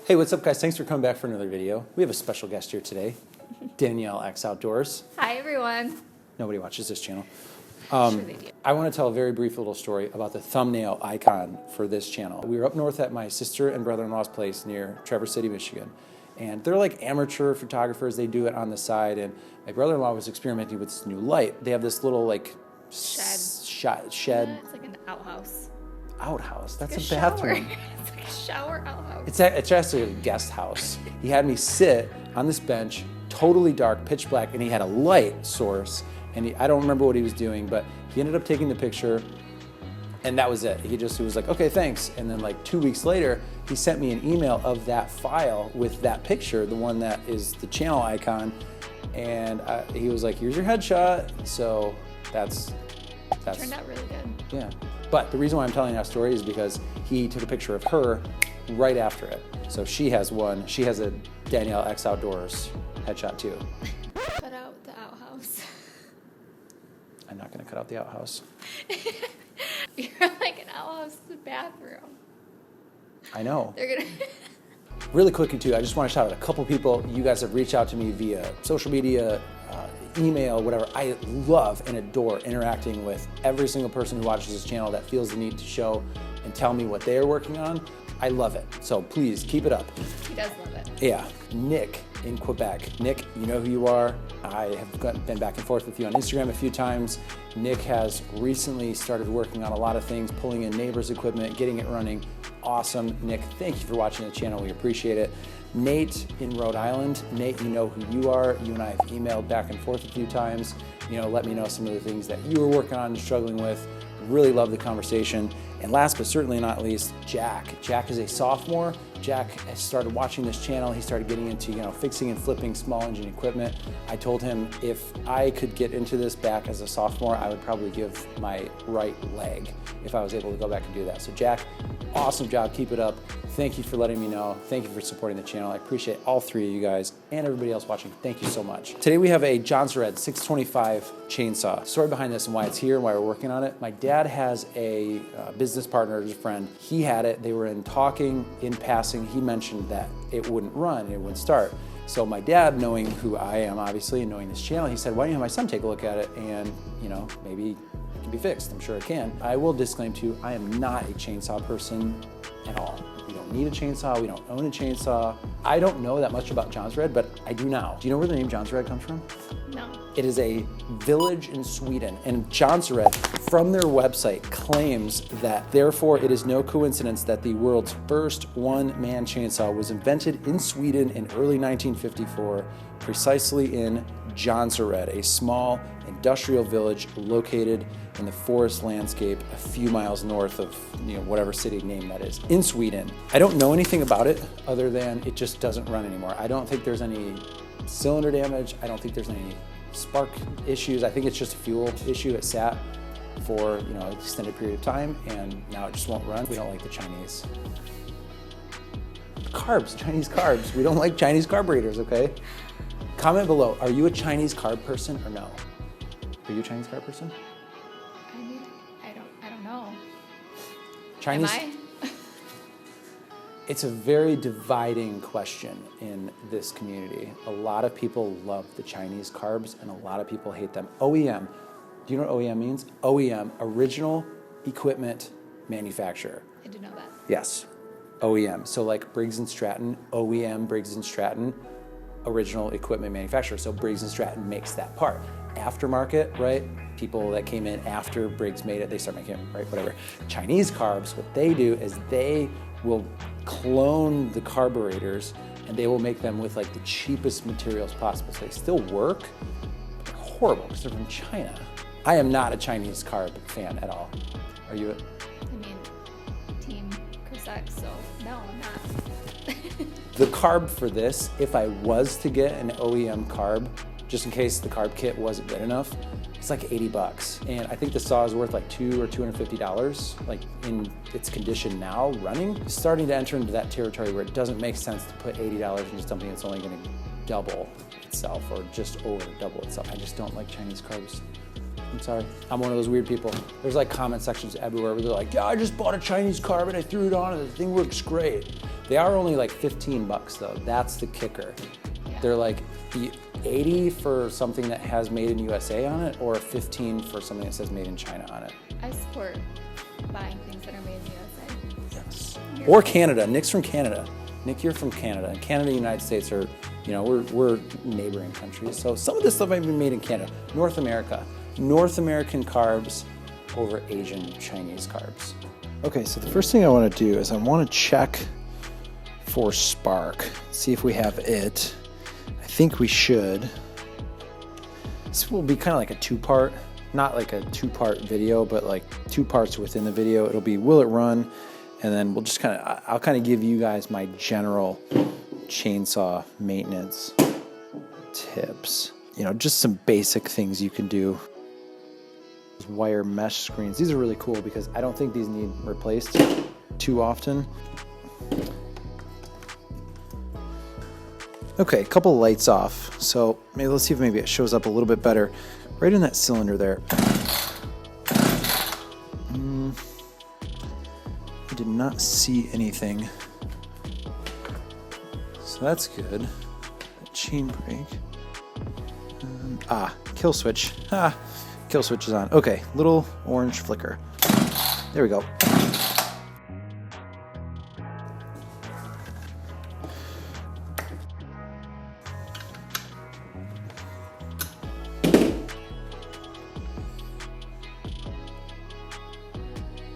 Hey, what's up, guys? Thanks for coming back for another video. We have a special guest here today, Danielle chrisxoutdoors. Hi, everyone. Nobody watches this channel. Sure they do. I want to tell a very brief little story about the thumbnail icon for this channel. We were up north at my sister and brother-in-law's place near Traverse City, Michigan. And they're like amateur photographers. They do it on the side. And my brother-in-law was experimenting with this new light. They have this little like shed. Yeah, it's like an outhouse. Outhouse? That's Like a bathroom. It's like a shower outhouse. It's actually a guest house. He had me sit on this bench, totally dark, pitch black, and he had a light source. And I don't remember what he was doing, but he ended up taking the picture, and that was it. He was like, okay, thanks. And then like 2 weeks later, he sent me an email of that file with that picture, the one that is the channel icon. And he was like, here's your headshot. So that's Turned out really good. Yeah. But the reason why I'm telling that story is because he took a picture of her right after it. So she has one. She has a Danielle chrisxoutdoors headshot too. Cut out the outhouse. I'm not going to cut out the outhouse. You're like an outhouse bathroom. I know. They're gonna. Really quickly too, I just want to shout out a couple people. You guys have reached out to me via social media, email, whatever. I love and adore interacting with every single person who watches this channel that feels the need to show and tell me what they are working on. I love it. So please keep it up. He does love it. Yeah. Nick in Quebec. Nick, you know who you are. I have been back and forth with you on Instagram a few times. Nick has recently started working on a lot of things, pulling in neighbors' equipment, getting it running. Awesome. Nick, thank you for watching the channel. We appreciate it. Nate in Rhode Island. Nate, you know who you are. You and I have emailed back and forth a few times. You know, let me know some of the things that you were working on and struggling with. Really love the conversation. And last but certainly not least, Jack. Jack is a sophomore. Jack has started watching this channel. He started getting into, fixing and flipping small engine equipment. I told him if I could get into this back as a sophomore, I would probably give my right leg if I was able to go back and do that. So Jack, awesome job. Keep it up. Thank you for letting me know. Thank you for supporting the channel. I appreciate all three of you guys and everybody else watching. Thank you so much. Today we have a Jonsered 625 chainsaw. Story behind this and why it's here and why we're working on it. My dad has a business partner, a friend. He had it. They were in talking in passing. He mentioned that it wouldn't run, it wouldn't start. So my dad, knowing who I am, obviously, and knowing this channel, he said, why don't you have my son take a look at it and, maybe it can be fixed. I'm sure it can. I will disclaim to you, I am not a chainsaw person at all. We don't need a chainsaw. We don't own a chainsaw. I don't know that much about Jonsered, but I do now. Do you know where the name Jonsered comes from? No. It is a village in Sweden, and Jonsered, from their website, claims that therefore it is no coincidence that the world's first one-man chainsaw was invented in Sweden in early 1954, precisely in Jonsered, a small industrial village located in the forest landscape a few miles north of whatever city name that is in Sweden. I don't know anything about it other than it just doesn't run anymore. I don't think there's any cylinder damage. I don't think there's any spark issues. I think it's just a fuel issue. It sat for an extended period of time and now it just won't run. We don't like the Chinese carbs. We don't like Chinese carburetors, okay? Comment below, are you a Chinese carb person or no? Are you a Chinese carb person? I don't know. Chinese. Am I? It's a very dividing question in this community. A lot of people love the Chinese carbs and a lot of people hate them. OEM, do you know what OEM means? OEM, original equipment manufacturer. I did know that. Yes, OEM. So like Briggs & Stratton, OEM, Briggs & Stratton, original equipment manufacturer. So Briggs & Stratton makes that part. Aftermarket, right? People that came in after Briggs made it, they start making it, right? Whatever. Chinese carbs, what they do is they will clone the carburetors and they will make them with like the cheapest materials possible. So they still work, but they're horrible because they're from China. I am not a Chinese carb fan at all. Are you? Team chrisx, so no, I'm not. The carb for this, if I was to get an OEM carb, just in case the carb kit wasn't good enough, it's like 80 bucks. And I think the saw is worth like $200 or $250, like in its condition now running. It's starting to enter into that territory where it doesn't make sense to put $80 into something that's only gonna double itself or just over double itself. I just don't like Chinese carbs. I'm sorry. I'm one of those weird people. There's like comment sections everywhere where they're like, yeah, I just bought a Chinese carb and I threw it on and the thing works great. They are only like 15 bucks though. That's the kicker. Yeah. They're like 80 for something that has made in USA on it, or 15 for something that says made in China on it. I support buying things that are made in the USA. Yes. Or Canada. Nick's from Canada. Nick, you're from Canada. And Canada and the United States are, you know, we're neighboring countries. So some of this stuff might be made in Canada. North America. North American carbs over Asian Chinese carbs. Okay, so the first thing I want to do is I want to check for spark. See if we have it. I think we should. This will be kind of like a two-part, not like a two-part video, but like 2 parts within the video. It'll be will it run? And then we'll just I'll kind of give you guys my general chainsaw maintenance tips. You know, just some basic things you can do. Wire mesh screens. These are really cool because I don't think these need replaced too often. Okay, a couple lights off. So maybe let's see if maybe it shows up a little bit better. Right in that cylinder there. I did not see anything. So that's good. That chain brake. Kill switch. Kill switch is on. Okay, little orange flicker. There we go.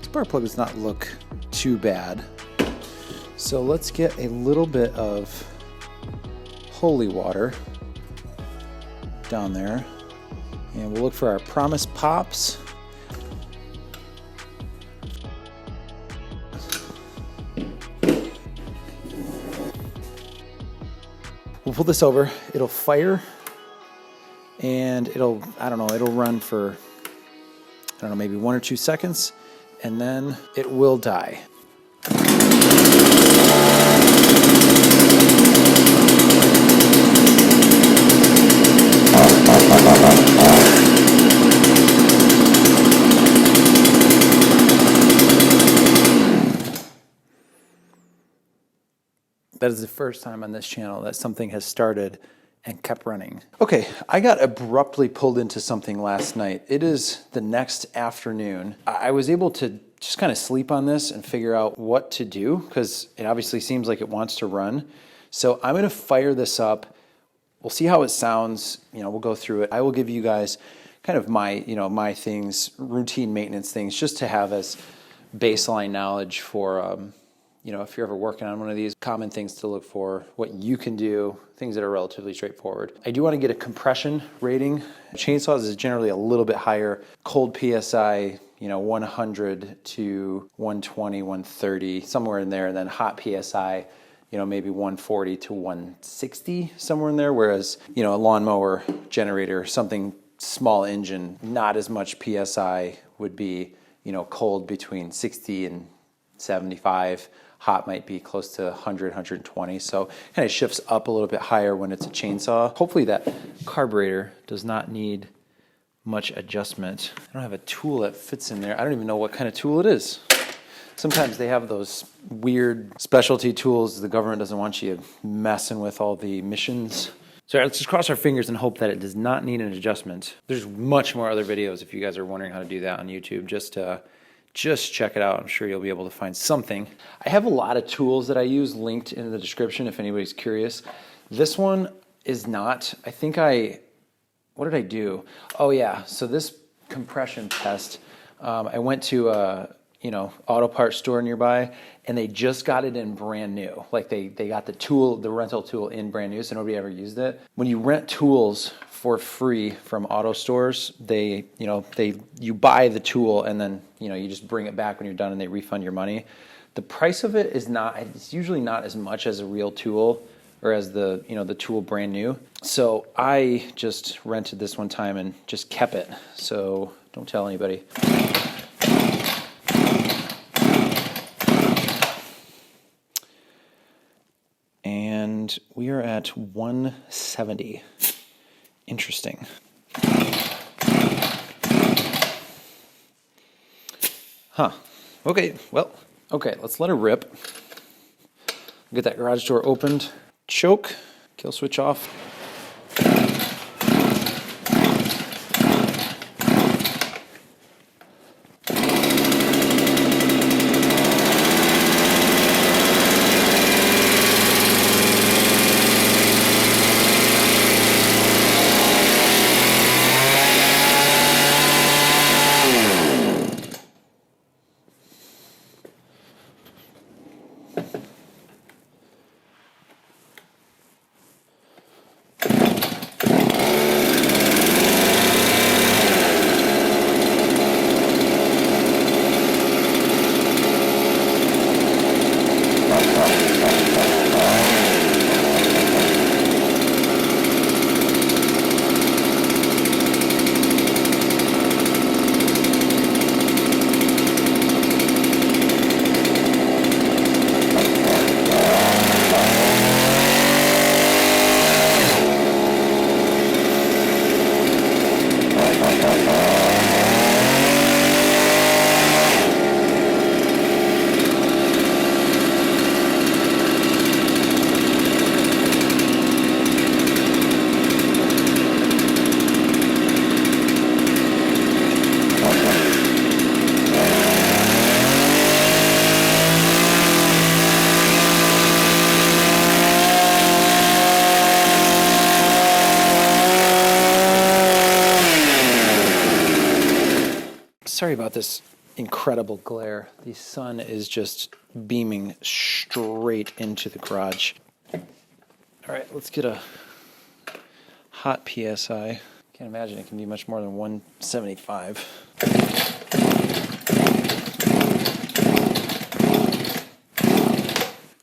Spark plug does not look too bad. So let's get a little bit of holy water down there. And we'll look for our promise pops. We'll pull this over. It'll fire and it'll run for, maybe 1 or 2 seconds, and then it will die. That is the first time on this channel that something has started and kept running. Okay, I got abruptly pulled into something last night. It is the next afternoon. I was able to just kind of sleep on this and figure out what to do because it obviously seems like it wants to run. So I'm gonna fire this up. We'll see how it sounds. We'll go through it. I will give you guys kind of my things, routine maintenance things, just to have as baseline knowledge for, if you're ever working on one of these, common things to look for, what you can do, things that are relatively straightforward. I do want to get a compression rating. Chainsaws is generally a little bit higher. Cold PSI, 100 to 120, 130, somewhere in there. And then hot PSI, maybe 140 to 160, somewhere in there. Whereas, a lawnmower, generator, something small engine, not as much PSI would be, cold between 60 and 75. Hot might be close to 100, 120. So kind of shifts up a little bit higher when it's a chainsaw. Hopefully that carburetor does not need much adjustment. I don't have a tool that fits in there. I don't even know what kind of tool it is. Sometimes they have those weird specialty tools the government doesn't want you messing with all the emissions. So let's just cross our fingers and hope that it does not need an adjustment. There's much more other videos if you guys are wondering how to do that on YouTube. Just check it out. I'm sure you'll be able to find something. I have a lot of tools that I use linked in the description if anybody's curious. This one is not. What did I do? Oh yeah, so this compression test, I went to a auto parts store nearby, and they just got it in brand new. Like they got the rental tool in brand new, so nobody ever used it. When you rent tools for free from auto stores, you buy the tool and then you just bring it back when you're done and they refund your money. The price of it it's usually not as much as a real tool or as the tool brand new. So I just rented this one time and just kept it. So don't tell anybody. And we are at 170. Interesting. Okay, let's let her rip. Get that garage door opened. Choke, kill switch off. Sorry about this incredible glare. The sun is just beaming straight into the garage. All right, let's get a hot PSI. Can't imagine it can be much more than 175.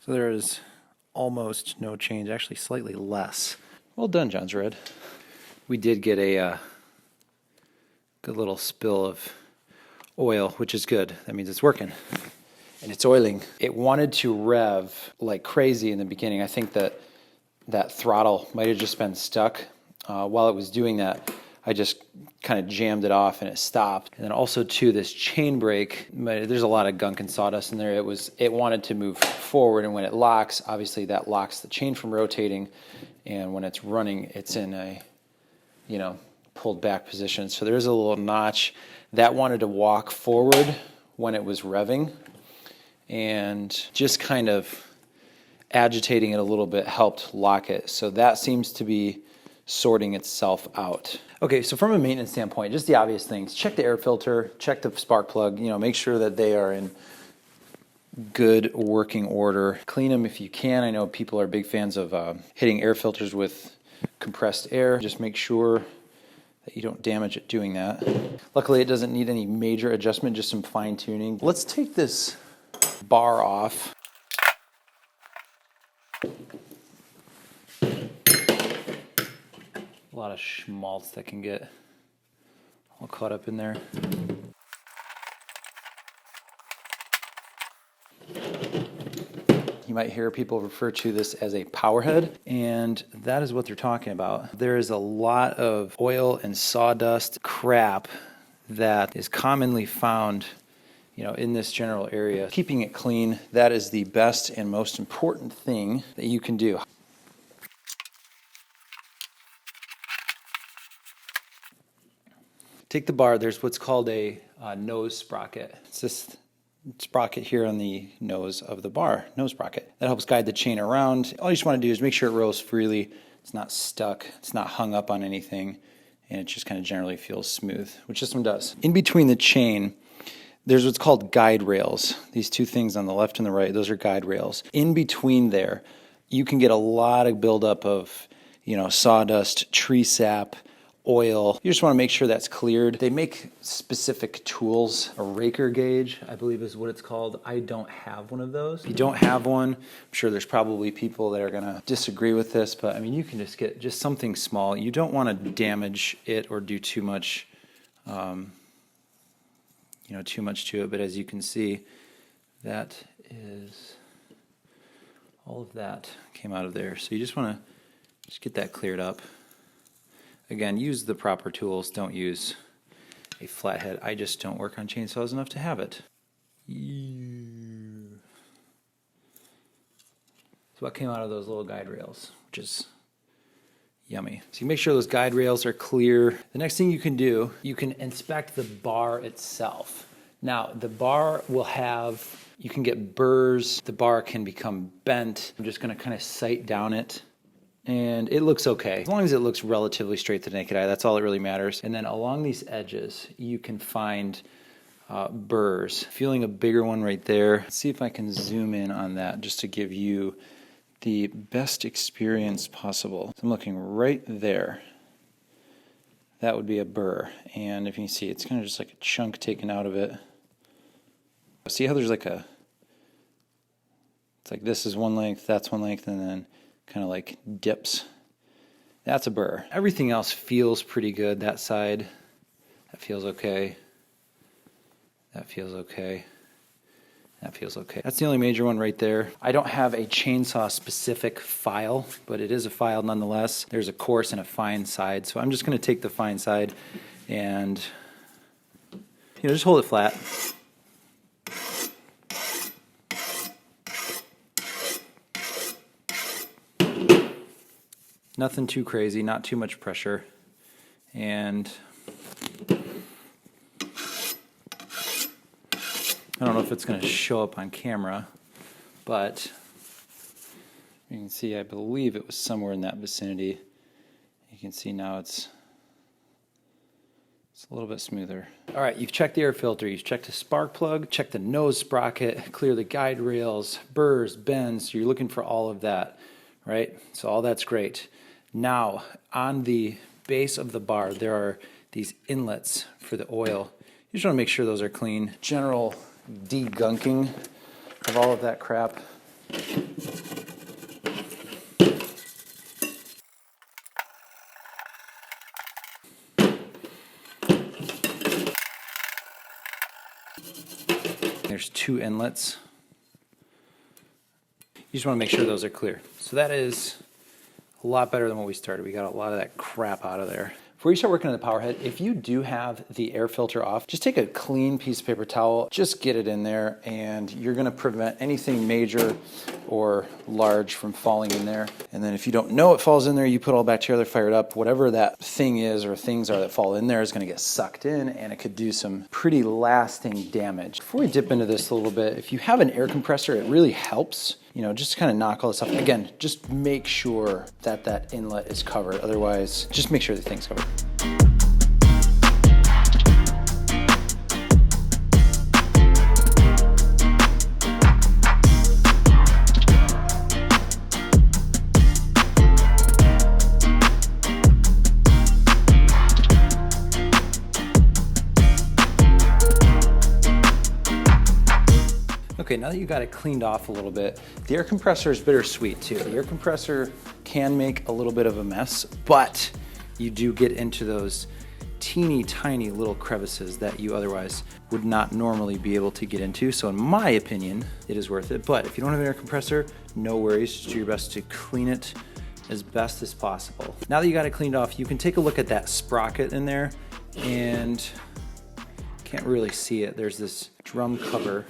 So there is almost no change, actually slightly less. Well done, Jonsered. We did get a good little spill of oil, which is good. That means it's working. And it's oiling. It wanted to rev like crazy in the beginning. I think that throttle might have just been stuck. While it was doing that, I just kind of jammed it off and it stopped. And then also too, this chain brake, there's a lot of gunk and sawdust in there. It wanted to move forward, and when it locks, obviously that locks the chain from rotating. And when it's running, it's in a, pulled back position. So there's a little notch that wanted to walk forward when it was revving, and just kind of agitating it a little bit helped lock it. So that seems to be sorting itself out. Okay, so from a maintenance standpoint, just the obvious things. Check the air filter, check the spark plug, make sure that they are in good working order. Clean them if you can. I know people are big fans of hitting air filters with compressed air. Just make sure that you don't damage it doing that. Luckily, it doesn't need any major adjustment, just some fine tuning. Let's take this bar off. A lot of schmaltz that can get all caught up in there. You might hear people refer to this as a power head, and that is what they're talking about. There is a lot of oil and sawdust crap that is commonly found, in this general area. Keeping it clean, that is the best and most important thing that you can do. Take the bar, there's what's called a nose sprocket. It's this sprocket here on the nose of the bar, nose sprocket. That helps guide the chain around. All you just want to do is make sure it rolls freely. It's not stuck, it's not hung up on anything, and it just kind of generally feels smooth, which this one does. In between the chain, there's what's called guide rails. These two things on the left and the right, those are guide rails. In between there, you can get a lot of buildup of, sawdust, tree sap, oil. You just want to make sure that's cleared. They make specific tools. A raker gauge, I believe is what it's called. I don't have one of those. If you don't have one, I'm sure there's probably people that are going to disagree with this, but you can just get just something small. You don't want to damage it or do too much, too much to it. But as you can see, that is all of that came out of there. So you just want to just get that cleared up. Again, use the proper tools. Don't use a flathead. I just don't work on chainsaws enough to have it. is what came out of those little guide rails, which is yummy. So you make sure those guide rails are clear. The next thing you can do, you can inspect the bar itself. Now, the bar will have, you can get burrs. The bar can become bent. I'm just gonna kind of sight down it. And it looks okay. As long as it looks relatively straight to the naked eye, that's all that really matters. And then along these edges, you can find burrs. Feeling a bigger one right there. Let's see if I can zoom in on that just to give you the best experience possible. So I'm looking right there. That would be a burr. And if you can see, it's kind of just like a chunk taken out of it. See how there's like a, it's like this is one length, that's one length, and then kind of like dips. That's a burr. Everything else feels pretty good. That side, that feels okay. That feels okay. That feels okay. That's the only major one right there. I don't have a chainsaw specific file, but it is a file nonetheless. There's a coarse and a fine side. So I'm just gonna take the fine side and just hold it flat. Nothing too crazy, not too much pressure. And I don't know if it's going to show up on camera, but you can see, I believe it was somewhere in that vicinity. You can see now it's a little bit smoother. All right, you've checked the air filter, you've checked the spark plug, checked the nose sprocket, clear the guide rails, burrs, bends. You're looking for all of that, right? So all that's great. Now, on the base of the bar, there are these inlets for the oil. You just want to make sure those are clean. General degunking of all of that crap. There's two inlets. You just want to make sure those are clear. So that is a lot better than what we started. We got a lot of that crap out of there. Before you start working on the power head, if you do have the air filter off, just take a clean piece of paper towel, just get it in there, and you're gonna prevent anything major or large from falling in there. And then if you don't know it falls in there, you put it all back together, fire it up. Whatever that thing is or things are that fall in there is gonna get sucked in, and it could do some pretty lasting damage. Before we dip into this a little bit, if you have an air compressor, it really helps. Just kind of knock all this off. Again, just make sure that that inlet is covered. Otherwise, just make sure the thing's covered. Okay, now that you got it cleaned off a little bit, the air compressor is bittersweet too. The air compressor can make a little bit of a mess, but you do get into those teeny tiny little crevices that you otherwise would not normally be able to get into. So in my opinion, it is worth it. But if you don't have an air compressor, no worries, just do your best to clean it as best as possible. Now that you got it cleaned off, you can take a look at that sprocket in there, and can't really see it. There's this drum cover.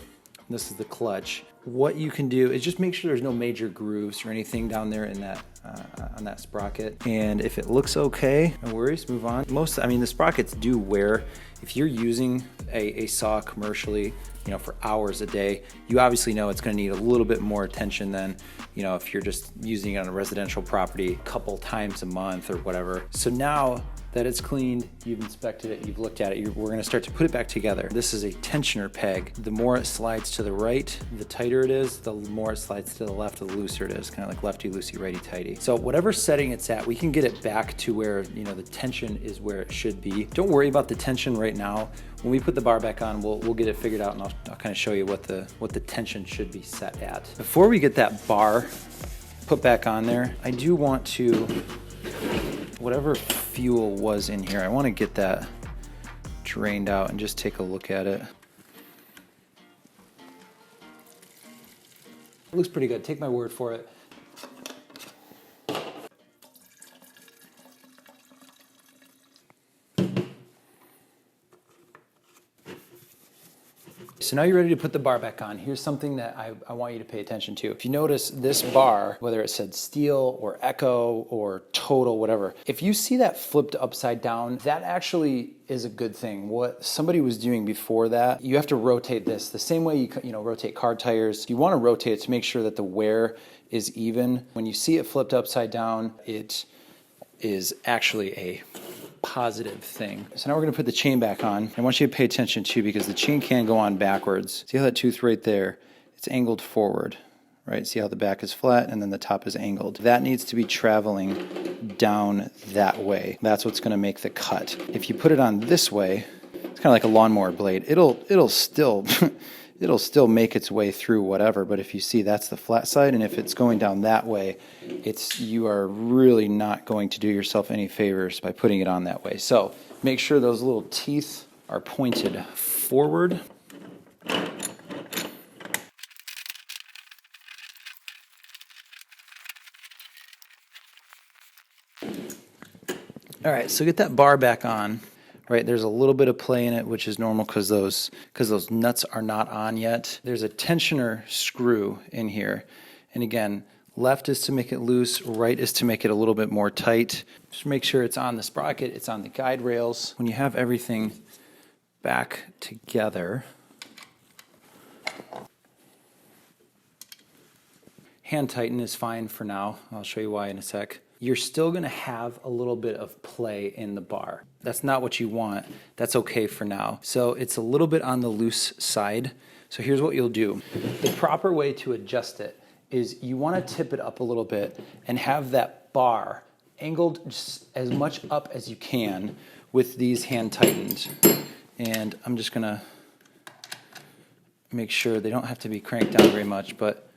This is the clutch. What you can do is just make sure there's no major grooves or anything down there in that on that sprocket. And if it looks okay, no worries, move on. The sprockets do wear. If you're using a saw commercially, for hours a day, you obviously know it's going to need a little bit more attention than, if you're just using it on a residential property a couple times a month or whatever. So now that it's cleaned, you've inspected it, you've looked at it, we're gonna start to put it back together. This is a tensioner peg. The more it slides to the right, the tighter it is. The more it slides to the left, the looser it is. Kind of like lefty-loosey, righty-tighty. So whatever setting it's at, we can get it back to where, the tension is where it should be. Don't worry about the tension right now. When we put the bar back on, we'll get it figured out, and I'll kind of show you what the tension should be set at. Before we get that bar put back on there, I do want to, whatever fuel was in here, I want to get that drained out and just take a look at it. It looks pretty good, take my word for it. So now you're ready to put the bar back on. Here's something that I want you to pay attention to. If you notice this bar, whether it said steel or echo or total, whatever, if you see that flipped upside down, that actually is a good thing. What somebody was doing before that, you have to rotate this the same way you rotate car tires. You want to rotate it to make sure that the wear is even. When you see it flipped upside down, it is actually a positive thing. So now we're going to put the chain back on. I want you to pay attention too, because the chain can go on backwards. See how that tooth right there, it's angled forward, right? See how the back is flat and then the top is angled. That needs to be traveling down that way. That's what's going to make the cut. If you put it on this way, it's kind of like a lawnmower blade. It'll still it'll still make its way through whatever, but if you see that's the flat side, and if it's going down that way, you are really not going to do yourself any favors by putting it on that way. So make sure those little teeth are pointed forward. All right, so get that bar back on. Right, there's a little bit of play in it, which is normal because those nuts are not on yet. There's a tensioner screw in here. And again, left is to make it loose, right is to make it a little bit more tight. Just make sure it's on the sprocket, it's on the guide rails. When you have everything back together, hand tighten is fine for now. I'll show you why in a sec. You're still going to have a little bit of play in the bar. That's not what you want. That's okay for now. So it's a little bit on the loose side. So here's what you'll do. The proper way to adjust it is you want to tip it up a little bit and have that bar angled just as much up as you can with these hand tightened. And I'm just going to make sure they don't have to be cranked down very much, but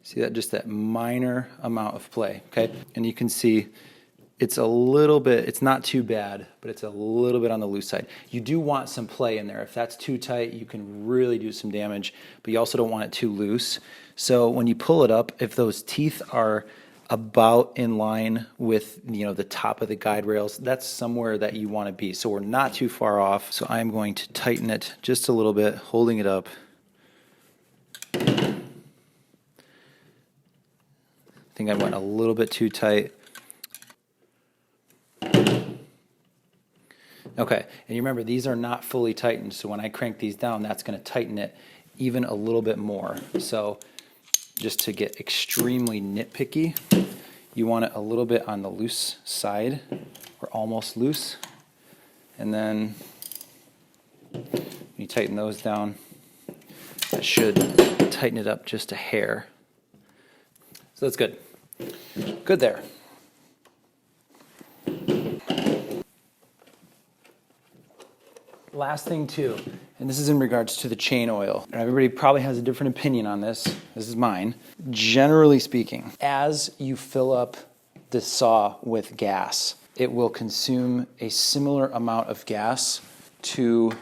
see that, just that minor amount of play, okay? And you can see it's a little bit, it's not too bad, but it's a little bit on the loose side. You do want some play in there. If that's too tight, you can really do some damage, but you also don't want it too loose. So when you pull it up, if those teeth are about in line with the top of the guide rails, that's somewhere that you want to be. So we're not too far off. So I'm going to tighten it just a little bit, holding it up. I think I went a little bit too tight. Okay, and you remember these are not fully tightened, so when I crank these down, that's going to tighten it even a little bit more. So just to get extremely nitpicky, you want it a little bit on the loose side, or almost loose. And then when you tighten those down, that should tighten it up just a hair. So that's good. Good there. Last thing too, and this is in regards to the chain oil. And everybody probably has a different opinion on this. This is mine. Generally speaking, as you fill up the saw with gas, it will consume a similar amount of gas to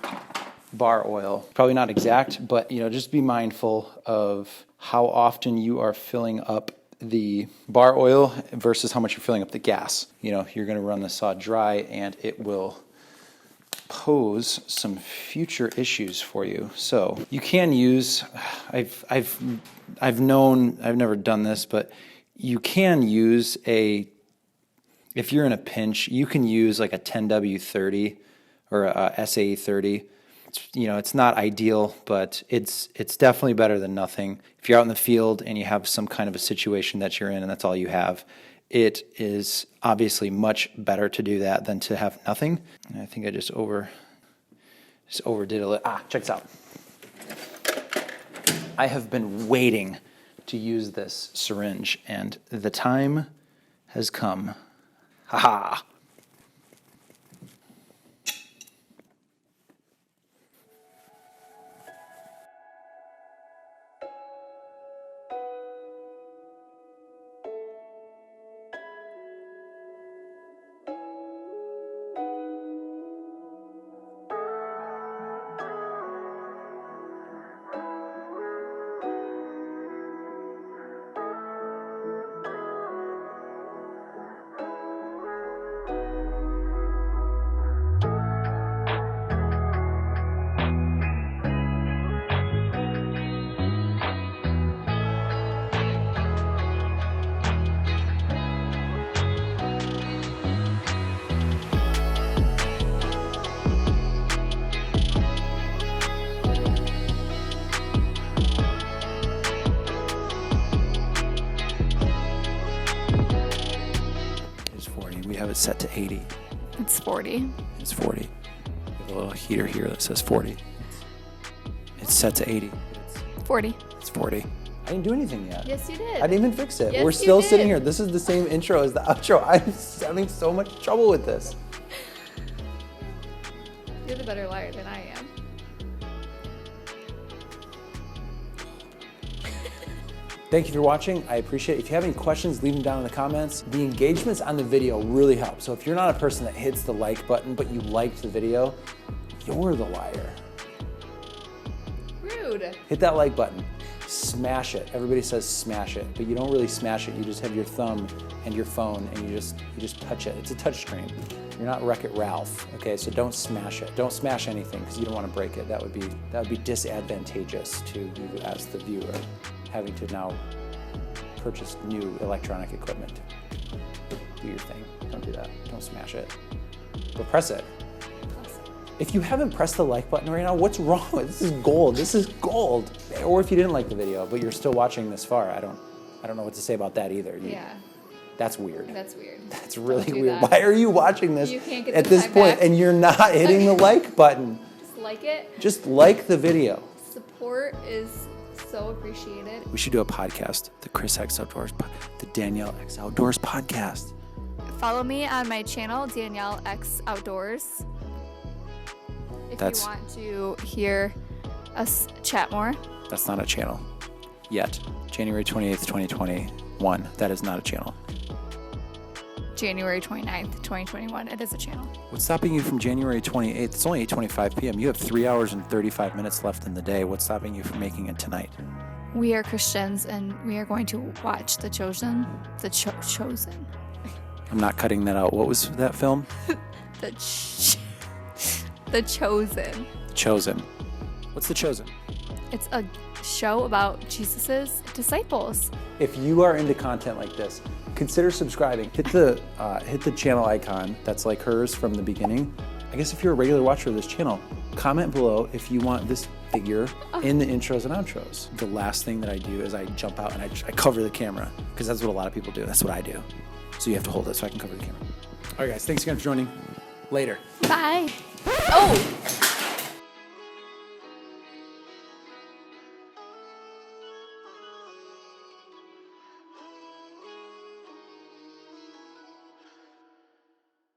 bar oil. Probably not exact, but just be mindful of how often you are filling up the bar oil versus how much you're filling up the gas. You're going to run the saw dry and it will pose some future issues for you. So you can use, I've never done this, but you can use if you're in a pinch, you can use like a 10W30 or a SAE30. It's not ideal, but it's definitely better than nothing. If you're out in the field and you have some kind of a situation that you're in and that's all you have, it is obviously much better to do that than to have nothing. And I think I just overdid a little. Check this out. I have been waiting to use this syringe, and the time has come. Ha-ha! have it set to 80. It's 40. It's 40. We have a little heater here that says 40. It's set to 80. 40. It's 40. I didn't do anything yet. Yes, you did. I didn't even fix it. Yes, We're you still did. sitting here. This is the same intro as the outro. I'm having so much trouble with this. You're the better liar than I am. Thank you for watching. I appreciate it. If you have any questions, leave them down in the comments. The engagements on the video really help. So if you're not a person that hits the like button, but you liked the video, you're the liar. Rude. Hit that like button. Smash it. Everybody says smash it, but you don't really smash it. You just have your thumb and your phone and you just touch it. It's a touch screen. You're not Wreck-It Ralph, okay? So don't smash it. Don't smash anything because you don't want to break it. That would be disadvantageous to you as the viewer, having to now purchase new electronic equipment. Do your thing. Don't do that. Don't smash it. But press it. If you haven't pressed the like button right now, what's wrong? This is gold. This is gold. Or if you didn't like the video, but you're still watching this far, I don't know what to say about that either. Yeah. That's weird. That's weird. That's really Don't do weird. that. Why are you watching this You can't get at the this time point back. and you're not hitting the like button? Just like it. Just like the video. Support is so appreciated. We should do a podcast, the Chris X Outdoors, the Danielle X Outdoors podcast. Follow me on my channel, Danielle X Outdoors. If you want to hear us chat more. That's not a channel yet. January 28th, 2021. That is not a channel. January 29th, 2021. It is a channel. What's stopping you from January 28th? It's only 8:25 p.m. You have 3 hours and 35 minutes left in the day. What's stopping you from making it tonight? We are Christians and we are going to watch The Chosen. The Chosen. I'm not cutting that out. What was that film? The Chosen. Chosen. What's The Chosen? It's a show about Jesus's disciples. If you are into content like this, consider subscribing. Hit the channel icon that's like hers from the beginning. I guess if you're a regular watcher of this channel, comment below if you want this figure in the intros and outros. The last thing that I do is I jump out and I cover the camera because that's what a lot of people do. That's what I do. So you have to hold it so I can cover the camera. All right, guys, thanks again for joining. Later. Bye. Oh!